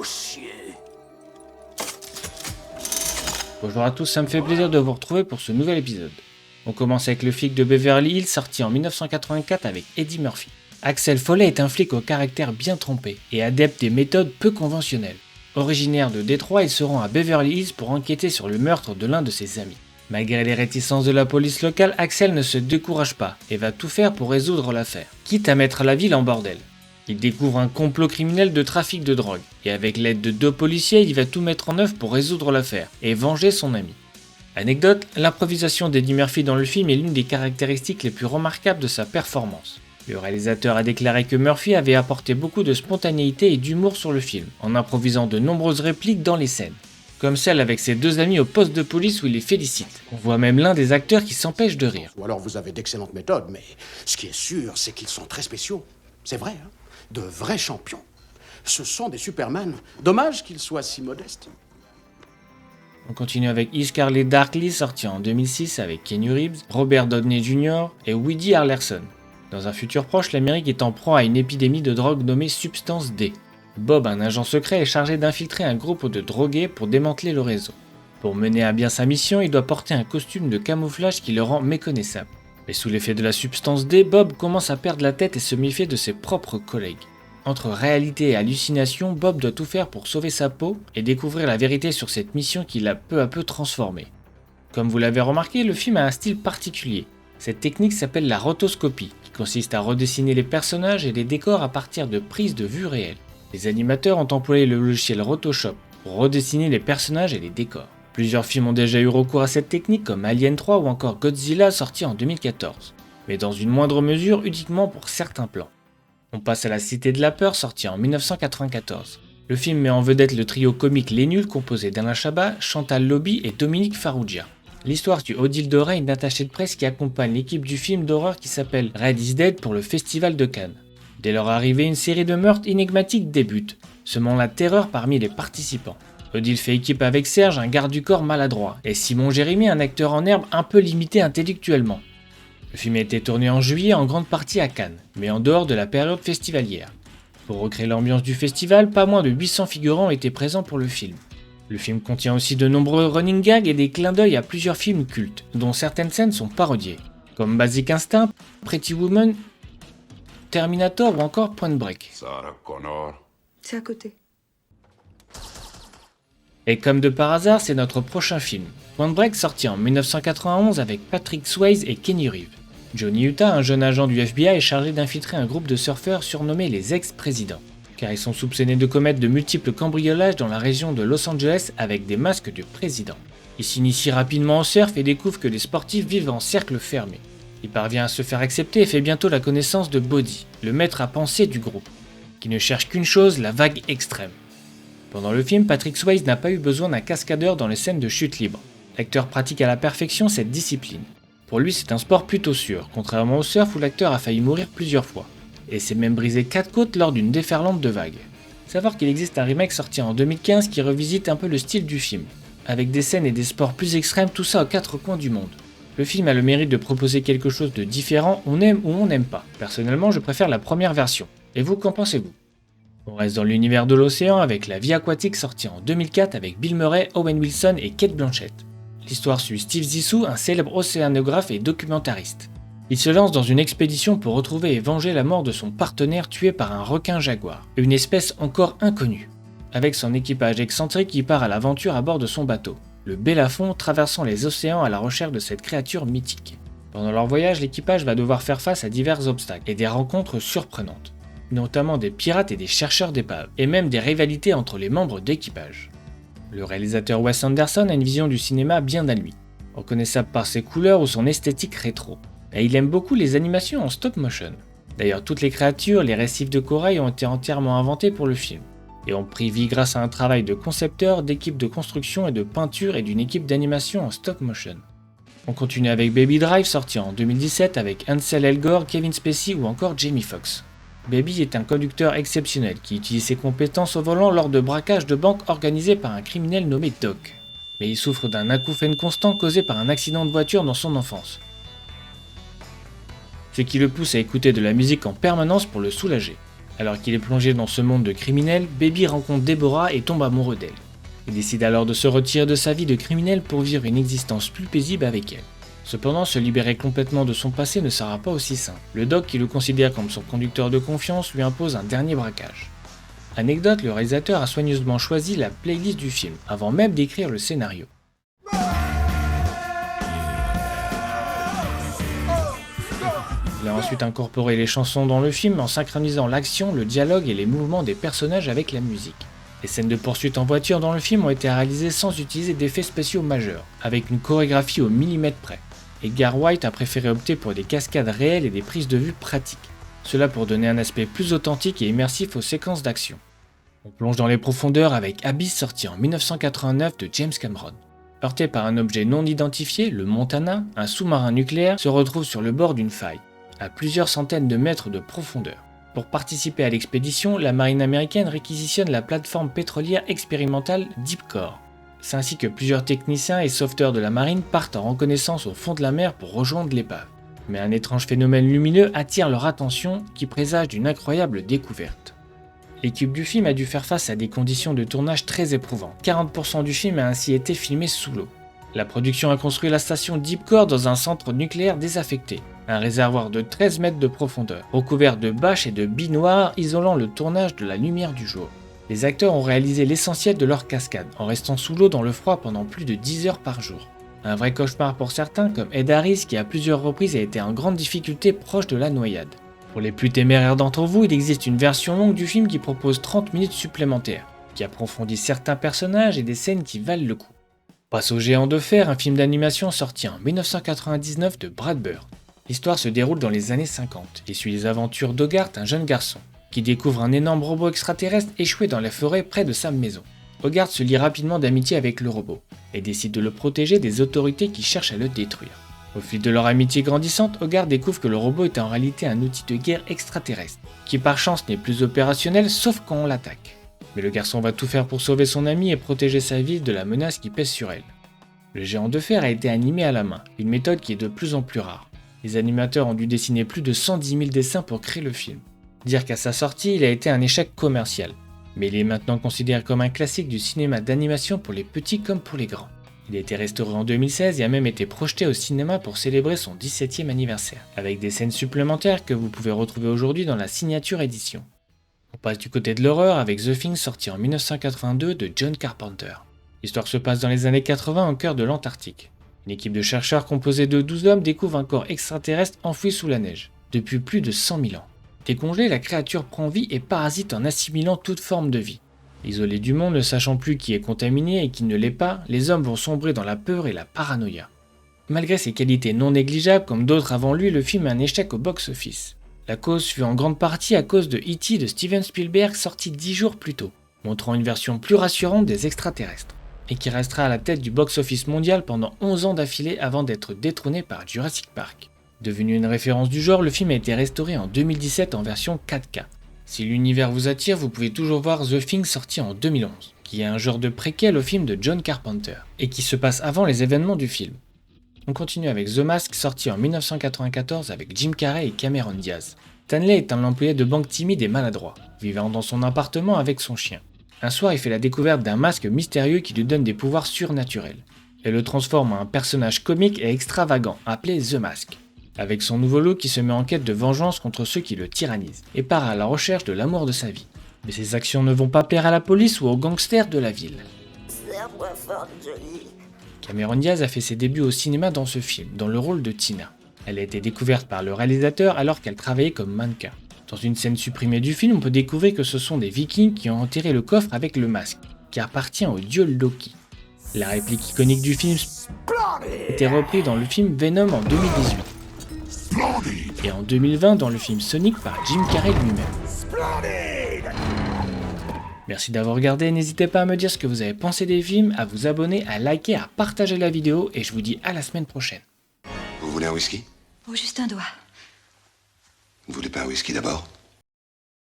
chier. Bonjour à tous, ça me fait plaisir de vous retrouver pour ce nouvel épisode. On commence avec le flic de Beverly Hills sorti en 1984 avec Eddie Murphy. Axel Foley est un flic au caractère bien trempé et adepte des méthodes peu conventionnelles. Originaire de Détroit, il se rend à Beverly Hills pour enquêter sur le meurtre de l'un de ses amis. Malgré les réticences de la police locale, Axel ne se décourage pas et va tout faire pour résoudre l'affaire, quitte à mettre la ville en bordel. Il découvre un complot criminel de trafic de drogue, et avec l'aide de 2 policiers, il va tout mettre en œuvre pour résoudre l'affaire, et venger son ami. Anecdote, l'improvisation d'Eddie Murphy dans le film est l'une des caractéristiques les plus remarquables de sa performance. Le réalisateur a déclaré que Murphy avait apporté beaucoup de spontanéité et d'humour sur le film, en improvisant de nombreuses répliques dans les scènes, comme celle avec ses 2 amis au poste de police où il les félicite. On voit même l'un des acteurs qui s'empêche de rire. Ou alors vous avez d'excellentes méthodes, mais ce qui est sûr, c'est qu'ils sont très spéciaux. C'est vrai, hein? De vrais champions. Ce sont des Superman. Dommage qu'ils soient si modestes. On continue avec iScarlet Darkly, sorti en 2006 avec Keanu Reeves, Robert Downey Jr. et Woody Harrelson. Dans un futur proche, l'Amérique est en proie à une épidémie de drogue nommée Substance D. Bob, un agent secret, est chargé d'infiltrer un groupe de drogués pour démanteler le réseau. Pour mener à bien sa mission, il doit porter un costume de camouflage qui le rend méconnaissable. Mais sous l'effet de la substance D, Bob commence à perdre la tête et se méfier de ses propres collègues. Entre réalité et hallucination, Bob doit tout faire pour sauver sa peau et découvrir la vérité sur cette mission qui l'a peu à peu transformé. Comme vous l'avez remarqué, le film a un style particulier. Cette technique s'appelle la rotoscopie, qui consiste à redessiner les personnages et les décors à partir de prises de vue réelles. Les animateurs ont employé le logiciel Photoshop pour redessiner les personnages et les décors. Plusieurs films ont déjà eu recours à cette technique comme Alien 3 ou encore Godzilla sorti en 2014, mais dans une moindre mesure uniquement pour certains plans. On passe à La Cité de la Peur sorti en 1994. Le film met en vedette le trio comique Les Nuls composé d'Alain Chabat, Chantal Lobby et Dominique Farrugia. L'histoire suit Odile de Rey, une attachée de presse qui accompagne l'équipe du film d'horreur qui s'appelle Red is Dead pour le Festival de Cannes. Dès leur arrivée, une série de meurtres énigmatiques débute, semant la terreur parmi les participants. Odile fait équipe avec Serge, un garde du corps maladroit, et Simon Jérémy, un acteur en herbe un peu limité intellectuellement. Le film a été tourné en juillet en grande partie à Cannes, mais en dehors de la période festivalière. Pour recréer l'ambiance du festival, pas moins de 800 figurants étaient présents pour le film. Le film contient aussi de nombreux running gags et des clins d'œil à plusieurs films cultes, dont certaines scènes sont parodiées, comme Basic Instinct, Pretty Woman, Terminator ou encore Point Break. Sarah Connor. C'est à côté. Et comme de par hasard, c'est notre prochain film. Point Break sorti en 1991 avec Patrick Swayze et Kenny Reeves. Johnny Utah, un jeune agent du FBI, est chargé d'infiltrer un groupe de surfeurs surnommés les ex-présidents, car ils sont soupçonnés de commettre de multiples cambriolages dans la région de Los Angeles avec des masques de président. Il s'initie rapidement au surf et découvre que les sportifs vivent en cercle fermé. Il parvient à se faire accepter et fait bientôt la connaissance de Bodhi, le maître à penser du groupe, qui ne cherche qu'une chose, la vague extrême. Pendant le film, Patrick Swayze n'a pas eu besoin d'un cascadeur dans les scènes de chute libre. L'acteur pratique à la perfection cette discipline. Pour lui, c'est un sport plutôt sûr, contrairement au surf où l'acteur a failli mourir plusieurs fois, et s'est même brisé 4 côtes lors d'une déferlante de vagues. Savoir qu'il existe un remake sorti en 2015 qui revisite un peu le style du film, avec des scènes et des sports plus extrêmes, tout ça aux 4 coins du monde. Le film a le mérite de proposer quelque chose de différent, on aime ou on n'aime pas. Personnellement, je préfère la première version. Et vous, qu'en pensez-vous ? On reste dans l'univers de l'océan avec La Vie aquatique sortie en 2004 avec Bill Murray, Owen Wilson et Cate Blanchett. L'histoire suit Steve Zissou, un célèbre océanographe et documentariste. Il se lance dans une expédition pour retrouver et venger la mort de son partenaire tué par un requin jaguar, une espèce encore inconnue. Avec son équipage excentrique, il part à l'aventure à bord de son bateau, le Bellafont, traversant les océans à la recherche de cette créature mythique. Pendant leur voyage, l'équipage va devoir faire face à divers obstacles et des rencontres surprenantes, notamment des pirates et des chercheurs d'épaves, et même des rivalités entre les membres d'équipage. Le réalisateur Wes Anderson a une vision du cinéma bien à lui, reconnaissable par ses couleurs ou son esthétique rétro, et il aime beaucoup les animations en stop motion. D'ailleurs, toutes les créatures, les récifs de corail ont été entièrement inventés pour le film, et ont pris vie grâce à un travail de concepteur, d'équipe de construction et de peinture et d'une équipe d'animation en stop motion. On continue avec Baby Drive sorti en 2017 avec Ansel Elgort, Kevin Spacey ou encore Jamie Foxx. Baby est un conducteur exceptionnel qui utilise ses compétences au volant lors de braquages de banque organisés par un criminel nommé Doc. Mais il souffre d'un acouphène constant causé par un accident de voiture dans son enfance, ce qui le pousse à écouter de la musique en permanence pour le soulager. Alors qu'il est plongé dans ce monde de criminels, Baby rencontre Deborah et tombe amoureux d'elle. Il décide alors de se retirer de sa vie de criminel pour vivre une existence plus paisible avec elle. Cependant, se libérer complètement de son passé ne sera pas aussi simple. Le doc, qui le considère comme son conducteur de confiance, lui impose un dernier braquage. Anecdote, le réalisateur a soigneusement choisi la playlist du film, avant même d'écrire le scénario. Il a ensuite incorporé les chansons dans le film en synchronisant l'action, le dialogue et les mouvements des personnages avec la musique. Les scènes de poursuite en voiture dans le film ont été réalisées sans utiliser d'effets spéciaux majeurs, avec une chorégraphie au millimètre près. Edgar Wright a préféré opter pour des cascades réelles et des prises de vue pratiques. Cela pour donner un aspect plus authentique et immersif aux séquences d'action. On plonge dans les profondeurs avec Abyss, sorti en 1989 de James Cameron. Heurté par un objet non identifié, le Montana, un sous-marin nucléaire se retrouve sur le bord d'une faille, à plusieurs centaines de mètres de profondeur. Pour participer à l'expédition, la marine américaine réquisitionne la plateforme pétrolière expérimentale Deepcore. C'est ainsi que plusieurs techniciens et sauveteurs de la marine partent en reconnaissance au fond de la mer pour rejoindre l'épave. Mais un étrange phénomène lumineux attire leur attention qui présage d'une incroyable découverte. L'équipe du film a dû faire face à des conditions de tournage très éprouvantes. 40% du film a ainsi été filmé sous l'eau. La production a construit la station Deepcore dans un centre nucléaire désaffecté, un réservoir de 13 mètres de profondeur, recouvert de bâches et de billes noires isolant le tournage de la lumière du jour. Les acteurs ont réalisé l'essentiel de leur cascade, en restant sous l'eau dans le froid pendant plus de 10 heures par jour. Un vrai cauchemar pour certains, comme Ed Harris qui à plusieurs reprises a été en grande difficulté proche de la noyade. Pour les plus téméraires d'entre vous, il existe une version longue du film qui propose 30 minutes supplémentaires, qui approfondit certains personnages et des scènes qui valent le coup. Passe au Géant de fer, un film d'animation sorti en 1999 de Brad Bird. L'histoire se déroule dans les années 50 et suit les aventures d'Hogarth, un jeune garçon, qui découvre un énorme robot extraterrestre échoué dans la forêt près de sa maison. Hogarth se lie rapidement d'amitié avec le robot et décide de le protéger des autorités qui cherchent à le détruire. Au fil de leur amitié grandissante, Hogarth découvre que le robot est en réalité un outil de guerre extraterrestre, qui par chance n'est plus opérationnel sauf quand on l'attaque. Mais le garçon va tout faire pour sauver son ami et protéger sa ville de la menace qui pèse sur elle. Le Géant de fer a été animé à la main, une méthode qui est de plus en plus rare. Les animateurs ont dû dessiner plus de 110 000 dessins pour créer le film. Dire qu'à sa sortie, il a été un échec commercial. Mais il est maintenant considéré comme un classique du cinéma d'animation pour les petits comme pour les grands. Il a été restauré en 2016 et a même été projeté au cinéma pour célébrer son 17e anniversaire, avec des scènes supplémentaires que vous pouvez retrouver aujourd'hui dans la signature édition. On passe du côté de l'horreur avec The Thing sorti en 1982 de John Carpenter. L'histoire se passe dans les années 80 au cœur de l'Antarctique. Une équipe de chercheurs composée de 12 hommes découvre un corps extraterrestre enfoui sous la neige, depuis plus de 100 000 ans. Décongelée, la créature prend vie et parasite en assimilant toute forme de vie. Isolés du monde, ne sachant plus qui est contaminé et qui ne l'est pas, les hommes vont sombrer dans la peur et la paranoïa. Malgré ses qualités non négligeables, comme d'autres avant lui, le film est un échec au box-office. La cause fut en grande partie à cause de E.T. de Steven Spielberg sorti 10 jours plus tôt, montrant une version plus rassurante des extraterrestres, et qui restera à la tête du box-office mondial pendant 11 ans d'affilée avant d'être détrôné par Jurassic Park. Devenu une référence du genre, le film a été restauré en 2017 en version 4K. Si l'univers vous attire, vous pouvez toujours voir The Thing sorti en 2011, qui est un genre de préquel au film de John Carpenter, et qui se passe avant les événements du film. On continue avec The Mask sorti en 1994 avec Jim Carrey et Cameron Diaz. Stanley est un employé de banque timide et maladroit, vivant dans son appartement avec son chien. Un soir, il fait la découverte d'un masque mystérieux qui lui donne des pouvoirs surnaturels, et le transforme en un personnage comique et extravagant appelé The Mask. Avec son nouveau look, il se met en quête de vengeance contre ceux qui le tyrannisent, et part à la recherche de l'amour de sa vie. Mais ses actions ne vont pas plaire à la police ou aux gangsters de la ville. Serre-moi fort, Johnny. Cameron Diaz a fait ses débuts au cinéma dans ce film, dans le rôle de Tina. Elle a été découverte par le réalisateur alors qu'elle travaillait comme mannequin. Dans une scène supprimée du film, on peut découvrir que ce sont des Vikings qui ont enterré le coffre avec le masque, qui appartient au dieu Loki. La réplique iconique du film était reprise dans le film Venom en 2018. Et en 2020 dans le film Sonic par Jim Carrey lui-même. Merci d'avoir regardé, n'hésitez pas à me dire ce que vous avez pensé des films, à vous abonner, à liker, à partager la vidéo et je vous dis à la semaine prochaine. Vous voulez un whisky? Oh, juste un doigt. Vous voulez pas un whisky d'abord?